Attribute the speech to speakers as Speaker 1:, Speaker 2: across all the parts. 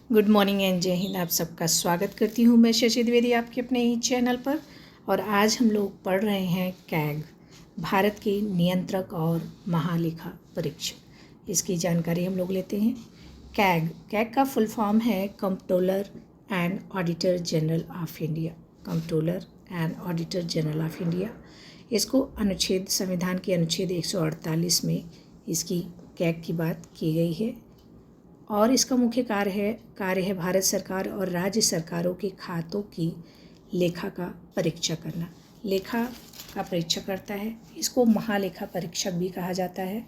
Speaker 1: Good morning and जय हिंद। आप सबका स्वागत करती हूँ मैं शशि द्विवेदी आपके अपने ही चैनल पर। और आज हम लोग पढ़ रहे हैं कैग, भारत के नियंत्रक और महालेखा परीक्षक। इसकी जानकारी हम लोग लेते हैं। कैग का फुल फॉर्म है controller and auditor general of India. Controller and auditor general of India. इसको संविधान के अनुच्छेद 148 में इसकी कैग की बात की गई है। और इसका मुख्य कार्य है भारत सरकार और राज्य सरकारों के खातों की लेखा का परीक्षा करना। लेखा का परीक्षा करता है। इसको महालेखा परीक्षक भी कहा जाता है।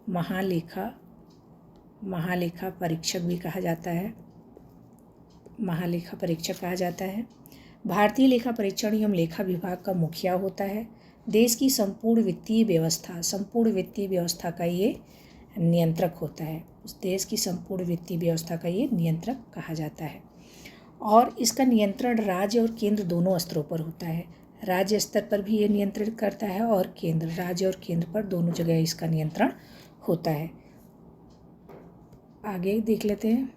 Speaker 1: महालेखा परीक्षक भी कहा जाता है। महालेखा परीक्षक कहा जाता है। भारतीय लेखा परीक्षण एवं लेखा विभाग का मुखिया होता है। देश की संपूर्ण वित्तीय व्यवस्था का ये नियंत्रक होता है। उस देश की संपूर्ण वित्तीय व्यवस्था का ये नियंत्रक कहा जाता है। और इसका नियंत्रण राज्य और केंद्र दोनों स्तरों पर होता है। राज्य स्तर पर भी ये नियंत्रण करता है और राज्य और केंद्र पर दोनों जगह इसका नियंत्रण होता है। आगे देख लेते हैं।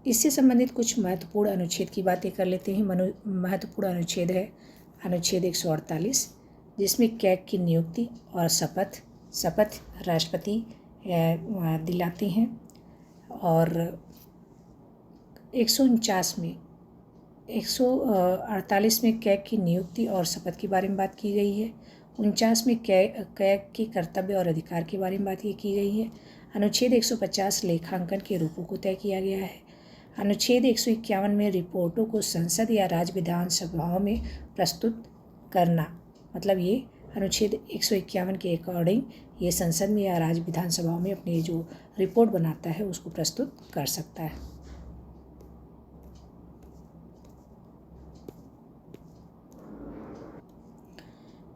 Speaker 1: इससे संबंधित कुछ महत्वपूर्ण अनुच्छेद की बातें कर लेते हैं। महत्वपूर्ण अनुच्छेद है अनुच्छेद 148, जिसमें कैग की नियुक्ति और शपथ राष्ट्रपति दिलाते हैं। और 148 में कैग की नियुक्ति और शपथ के बारे में बात की गई है। 49 में कैग के कर्तव्य और अधिकार के बारे में बात की गई है। अनुच्छेद 150 लेखांकन के रूपों को तय किया गया है। अनुच्छेद 151 में रिपोर्टों को संसद या राज्य विधानसभाओं में प्रस्तुत करना, मतलब ये अनुच्छेद 151 के अकॉर्डिंग ये संसद में या राज्य विधानसभाओं में अपनी जो रिपोर्ट बनाता है उसको प्रस्तुत कर सकता है।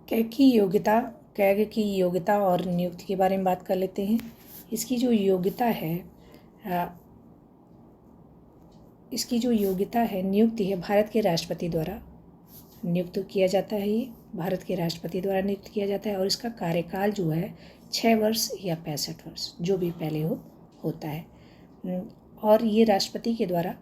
Speaker 1: कैग की योग्यता और नियुक्ति के बारे में बात कर लेते हैं। इसकी जो योग्यता है नियुक्ति है, भारत के राष्ट्रपति द्वारा नियुक्त किया जाता है। ये भारत के राष्ट्रपति द्वारा नियुक्त किया जाता है। और इसका कार्यकाल जो है 6 वर्ष या 65 वर्ष, जो भी पहले होता है। और ये राष्ट्रपति के द्वारा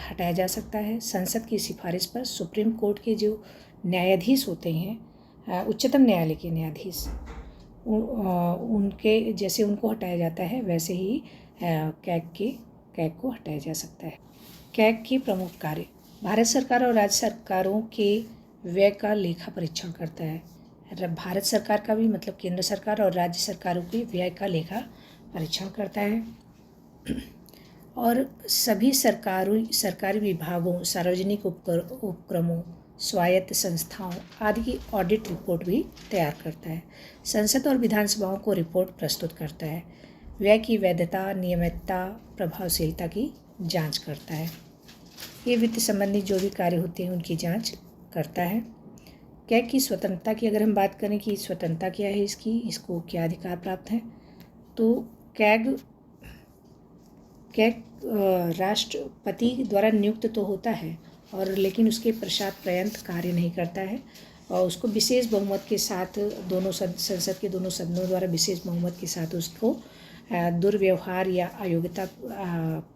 Speaker 1: हटाया जा सकता है। संसद की सिफारिश पर सुप्रीम कोर्ट के जो न्यायाधीश होते हैं, उच्चतम न्यायालय के न्यायाधीश, उनको हटाया जाता है, वैसे ही कैग को हटाया जा सकता है। कैग के प्रमुख कार्य: भारत सरकार और राज्य सरकारों के व्यय का लेखा परीक्षण करता है। भारत सरकार का भी, मतलब केंद्र सरकार और राज्य सरकारों के व्यय का लेखा परीक्षण करता है। और सभी सरकारी विभागों, सार्वजनिक उपक्रमों, स्वायत्त संस्थाओं आदि की ऑडिट रिपोर्ट भी तैयार करता है। संसद और विधानसभाओं को रिपोर्ट प्रस्तुत करता है। व्यय की वैधता, नियमितता, प्रभावशीलता की जांच करता है। ये वित्त संबंधी जो भी कार्य होते हैं उनकी जांच करता है। कैग की स्वतंत्रता की अगर हम बात करें कि स्वतंत्रता क्या है इसको क्या अधिकार प्राप्त है, तो कैग राष्ट्रपति द्वारा नियुक्त तो होता है और लेकिन उसके पश्चात पर्यंत कार्य नहीं करता है। और उसको विशेष बहुमत के साथ संसद के दोनों सदनों द्वारा विशेष बहुमत के साथ उसको दुर्व्यवहार या अयोग्यता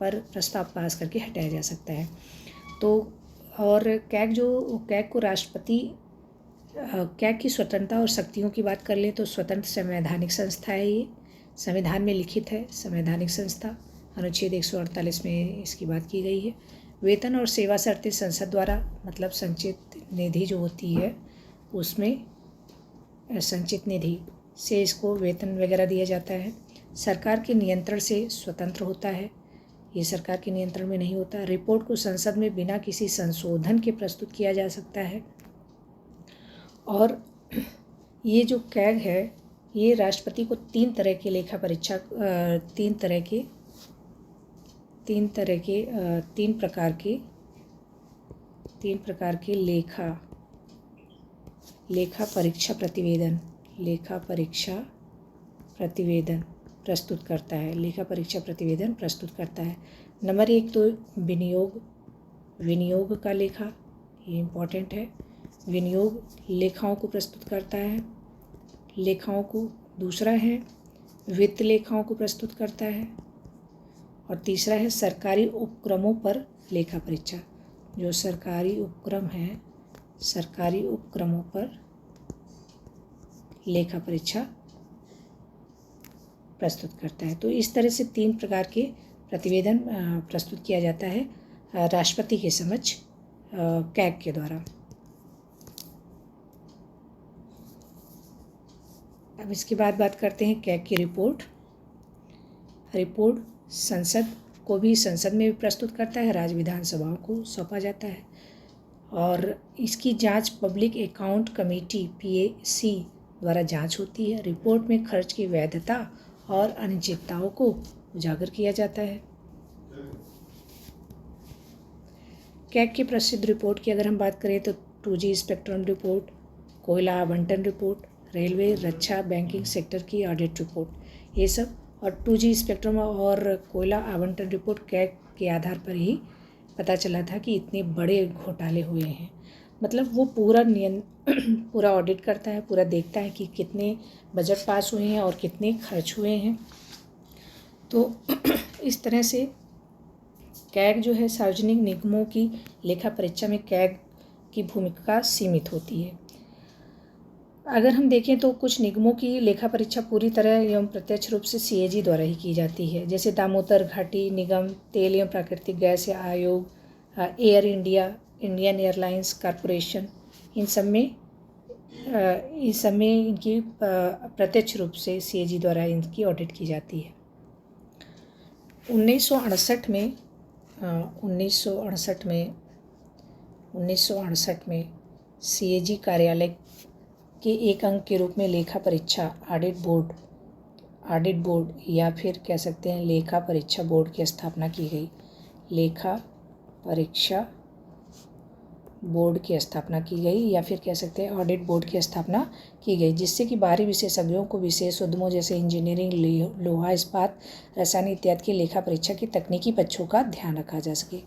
Speaker 1: पर प्रस्ताव पास करके हटाया जा सकता है। तो और कैग की स्वतंत्रता और शक्तियों की बात कर लें तो स्वतंत्र संवैधानिक संस्था है। ये संविधान में लिखित है। संवैधानिक संस्था अनुच्छेद 148 में इसकी बात की गई है। वेतन और सेवा शर्तें संसद द्वारा, मतलब संचित निधि जो होती है उसमें संचित निधि से इसको वेतन वगैरह दिया जाता है। सरकार के नियंत्रण से स्वतंत्र होता है। ये सरकार के नियंत्रण में नहीं होता। रिपोर्ट को संसद में बिना किसी संशोधन के प्रस्तुत किया जा सकता है। और ये जो कैग है ये राष्ट्रपति को तीन प्रकार के लेखा परीक्षा प्रतिवेदन प्रस्तुत करता है। लेखा परीक्षा प्रतिवेदन प्रस्तुत करता है। नंबर 1 तो विनियोग का लेखा, ये इम्पोर्टेंट है। विनियोग लेखाओं को प्रस्तुत करता है। दूसरा है वित्त लेखाओं को प्रस्तुत करता है। और तीसरा है सरकारी उपक्रमों पर लेखा परीक्षा। जो सरकारी उपक्रम है, सरकारी उपक्रमों पर लेखा परीक्षा प्रस्तुत करता है। तो इस तरह से 3 प्रकार के प्रतिवेदन प्रस्तुत किया जाता है राष्ट्रपति के समक्ष कैग के द्वारा। अब इसके बाद बात करते हैं कैग की रिपोर्ट। रिपोर्ट संसद को भी, संसद में भी प्रस्तुत करता है, राज्य विधानसभाओं को सौंपा जाता है और इसकी जांच पब्लिक अकाउंट कमेटी PAC द्वारा जांच होती है। रिपोर्ट में खर्च की वैधता और अनिश्चितताओं को उजागर किया जाता है। कैग की प्रसिद्ध रिपोर्ट की अगर हम बात करें तो 2G स्पेक्ट्रम रिपोर्ट, कोयला आवंटन रिपोर्ट, रेलवे, रक्षा, बैंकिंग सेक्टर की ऑडिट रिपोर्ट, ये सब। और 2G स्पेक्ट्रम और कोयला आवंटन रिपोर्ट कैग के आधार पर ही पता चला था कि इतने बड़े घोटाले हुए हैं। मतलब वो पूरा ऑडिट करता है, पूरा देखता है कि कितने बजट पास हुए हैं और कितने खर्च हुए हैं। तो इस तरह से कैग जो है, सार्वजनिक निगमों की लेखा परीक्षा में कैग की भूमिका सीमित होती है। अगर हम देखें तो कुछ निगमों की लेखा परीक्षा पूरी तरह एवं प्रत्यक्ष रूप से CAG द्वारा ही की जाती है, जैसे दामोदर घाटी निगम, तेल एवं प्राकृतिक गैस आयोग, Air India, Indian Airlines Corporation, इन सब में इनकी प्रत्यक्ष रूप से CAG द्वारा इनकी ऑडिट की जाती है। 1968 में CAG कार्यालय के एक अंग के रूप में लेखा परीक्षा ऑडिट बोर्ड या फिर कह सकते हैं लेखा परीक्षा बोर्ड की स्थापना की गई। लेखा परीक्षा बोर्ड की स्थापना की गई या फिर कह सकते हैं ऑडिट बोर्ड की स्थापना की गई, जिससे कि बाहरी विशेषज्ञों को विशेष उद्यमों जैसे इंजीनियरिंग, लोहा इस्पात, रसायन इत्यादि की लेखा परीक्षा के तकनीकी पक्षों का ध्यान रखा जा सके।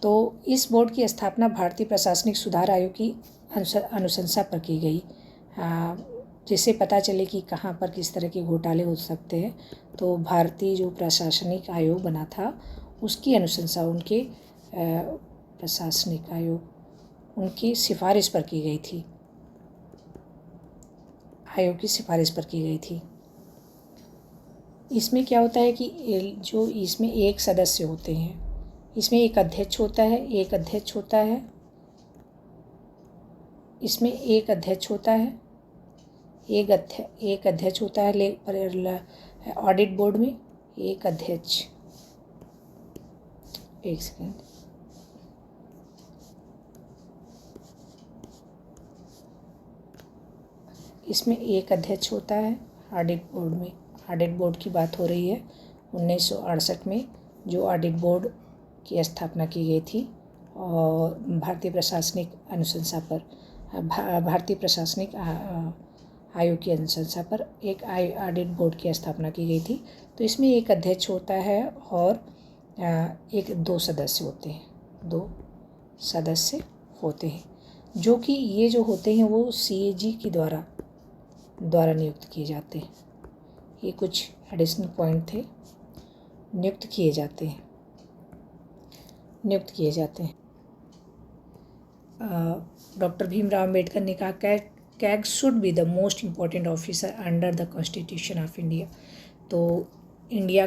Speaker 1: तो इस बोर्ड की स्थापना भारतीय प्रशासनिक सुधार आयोग की अनुशंसा पर की गई, जिससे पता चले कि कहाँ पर किस तरह के घोटाले हो सकते हैं। तो भारतीय जो प्रशासनिक आयोग बना था उसकी अनुशंसा, उनके प्रशासनिक आयोग उनकी सिफारिश पर की गई थी, आयोग की सिफारिश पर की गई थी। इसमें क्या होता है कि जो इसमें एक सदस्य होते हैं, इसमें एक अध्यक्ष होता है, इसमें एक अध्यक्ष होता है, एक अध्यक्ष होता है ऑडिट बोर्ड में, एक अध्यक्ष, एक सेकेंड, इसमें एक अध्यक्ष होता है ऑडिट बोर्ड में। ऑडिट बोर्ड की बात हो रही है 1968 में, जो ऑडिट बोर्ड की स्थापना की गई थी और भारतीय प्रशासनिक अनुशंसा पर, भारतीय प्रशासनिक आयोग की अनुशंसा पर एक ऑडिट बोर्ड की स्थापना की गई थी। तो इसमें एक अध्यक्ष होता है और दो सदस्य होते हैं, जो कि ये जो होते हैं वो CAG के द्वारा नियुक्त किए जाते हैं। ये कुछ एडिशनल पॉइंट थे, नियुक्त किए जाते हैं। डॉक्टर भीमराव अम्बेडकर ने कहा CAG should be the most important officer under the constitution of India. तो इंडिया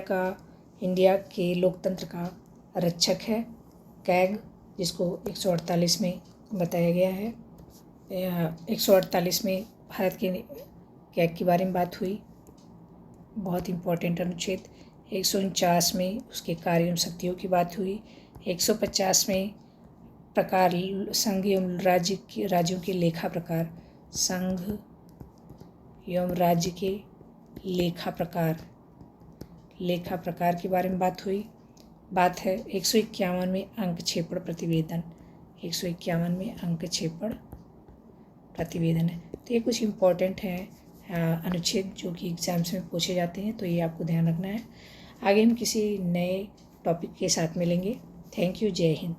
Speaker 1: के लोकतंत्र का रक्षक है कैग, जिसको 148 में बताया गया है। 148 में भारत के कैग के बारे में बात हुई, बहुत इम्पोर्टेंट अनुच्छेद। 149 में उसके कार्य एवं शक्तियों की बात हुई। 150 में प्रकार संघ एवं राज्यों के लेखा प्रकार, संघ एवं राज्य के लेखा प्रकार के बारे में बात हुई। बात है 151 में अंकक्षेपण प्रतिवेदन, 151 में अंकक्षेपण प्रतिवेदन है। तो ये कुछ इम्पोर्टेंट हैं अनुच्छेद जो कि एग्जाम्स में पूछे जाते हैं, तो ये आपको ध्यान रखना है। आगे हम किसी नए टॉपिक के साथ मिलेंगे। Thank you. जय हिंद।